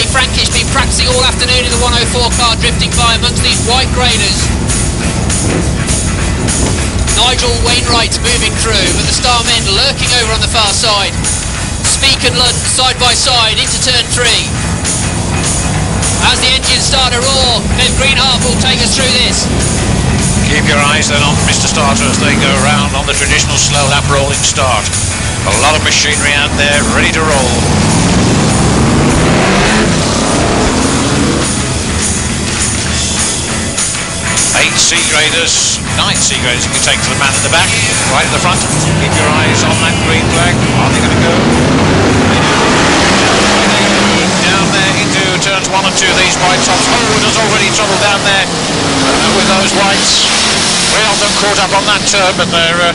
Harry Frankish been practicing all afternoon in the 104 car, drifting by amongst these white graders. Nigel Wainwright's moving through, but the star men lurking over on the far side. Speak and Lund side by side into turn 3. As the engines start to roar, then Greenhalgh will take us through this. Keep your eyes then on Mr. Starter as they go round on the traditional slow lap rolling start. A lot of machinery out there ready to roll. 8 C graders, 9 C graders you can take to the man in the back, right at the front. Keep your eyes on that green flag. Are they going to go? Down there into turns 1 and 2, these white tops. Oh, there's already trouble down there with those whites. Way off them, caught up on that turn, but they're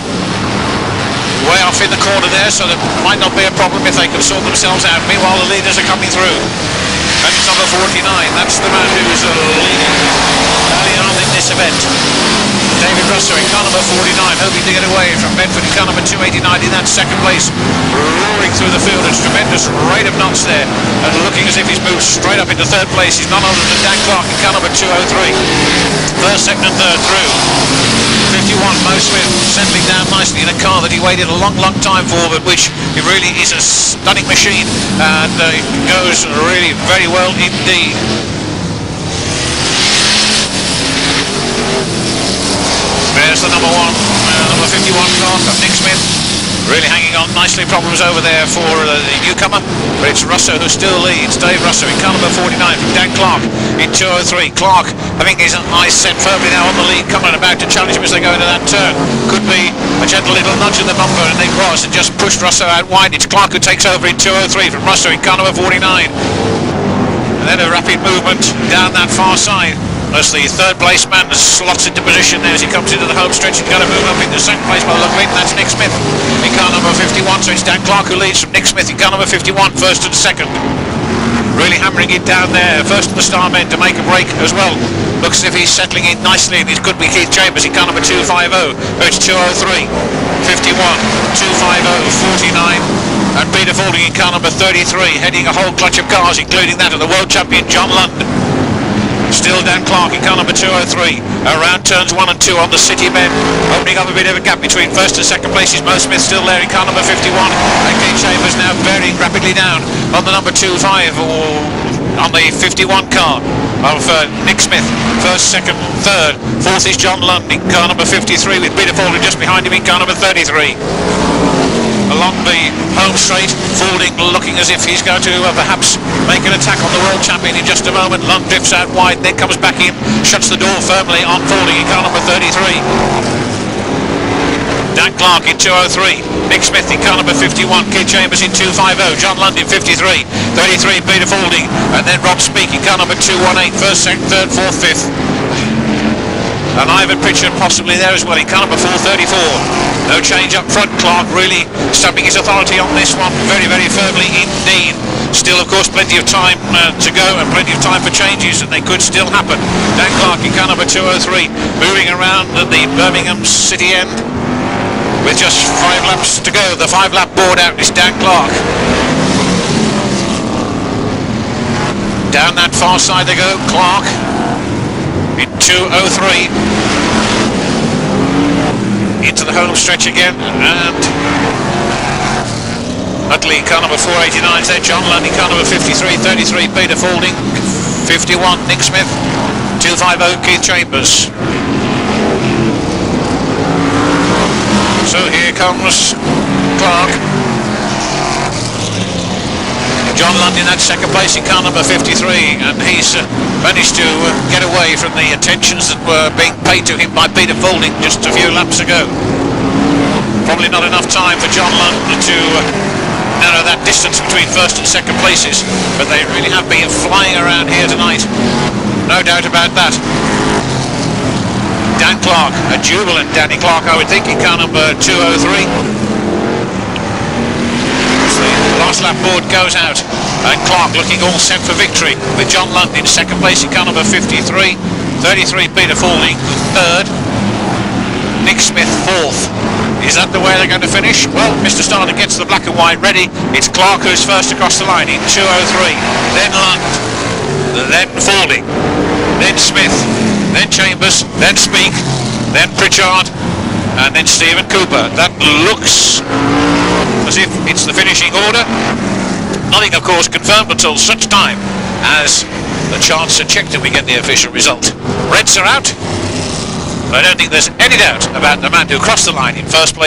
way off in the corner there, so there might not be a problem if they can sort themselves out. Meanwhile, the leaders are coming through. And it's number 49, that's the man who's leading early on in this event. David Russo in car number 49, hoping to get away from Bedford in car number 289 in that second place. Roaring through the field, it's tremendous rate of knots there, and looking as if he's moved straight up into third place. He's none other than Dan Clarke in car number 203. First, second and third through. 51, Mo Smith settling down nicely in a car that he waited a long time for, but which it really is a stunning machine, and it goes really very well indeed. There's the number 51 car of Nick Smith, really hanging on nicely. Problems over there for the newcomer, but it's Russo who still leads. Dave Russo in car number 49 from Dan Clarke in 203. Clarke having his eyes set firmly now on the lead, coming about to challenge him as they go into that turn. Could be a gentle little nudge in the bumper, and it was, and just pushed Russo out wide. It's Clarke who takes over in 203 from Russo in car number 49. And then a rapid movement down that far side as the third place man slots into position there as he comes into the home stretch. He's going to move up into second place by the look of it, and that's Nick Smith in car number 51. So it's Dan Clarke who leads from Nick Smith in car number 51, first and second. Really hammering it down there, first of the star men to make a break as well. Looks as if he's settling in nicely, and it could be Keith Chambers in car number 250. It's 203, 51, 250, 49. And Peter Falding in car number 33, heading a whole clutch of cars, including that of the world champion John Lund. Still Dan Clarke in car number 203, around turns 1 and 2 on the City men, opening up a bit of a gap between first and second places. Mo Smith still there in car number 51, and Keith Chambers now varying rapidly down on the number 25, or on the 51 car of Nick Smith. First, second, third, fourth is John Lund in car number 53, with Peter Falding just behind him in car number 33. Along the home straight, Falding looking as if he's going to perhaps make an attack on the world champion in just a moment. Lund drifts out wide, then comes back in, shuts the door firmly on Falding in car number 33. Dan Clarke in 203, Nick Smith in car number 51, Keith Chambers in 250, John Lund in 53, 33 Peter Falding, and then Rob Speake in car number 218, first, second, third, fourth, fifth. And Ivan Pritchard possibly there as well in car number 434. No change up front. Clarke really stamping his authority on this one very firmly indeed. Still, of course, plenty of time to go, and plenty of time for changes, and they could still happen. Dan Clarke in car number 203, moving around at the Birmingham City end with just 5 laps to go. The 5-lap board out is Dan Clarke. Down that far side they go. Clarke in 203 into the home stretch again, and Utley car number 489 is there. John Lund car number 53, 33 Peter Falding, 51 Nick Smith, 250 Keith Chambers. So here comes Clarke. John Lund in that second place in car number 53, and he's managed to get away from the attentions that were being paid to him by Peter Falding just a few laps ago. Probably not enough time for John Lund to narrow that distance between first and second places, but they really have been flying around here tonight, no doubt about that. Dan Clarke, a jubilant Danny Clarke, I would think, in car number 203. The last lap board goes out, and Clarke looking all set for victory, with John Lund in second place in car number 53, 33 Peter Falding third, Nick Smith fourth Is that the way they're going to finish? Well, Mr. Starter gets the black and white ready. It's Clarke who's first across the line in 2:03. Then Lund, then Falding, then Smith, then Chambers, then Speak, then Pritchard, and then Stephen Cooper. That looks as if it's the finishing order. Nothing, of course, confirmed until such time as the charts are checked and we get the official result. Reds are out. I don't think there's any doubt about the man who crossed the line in first place.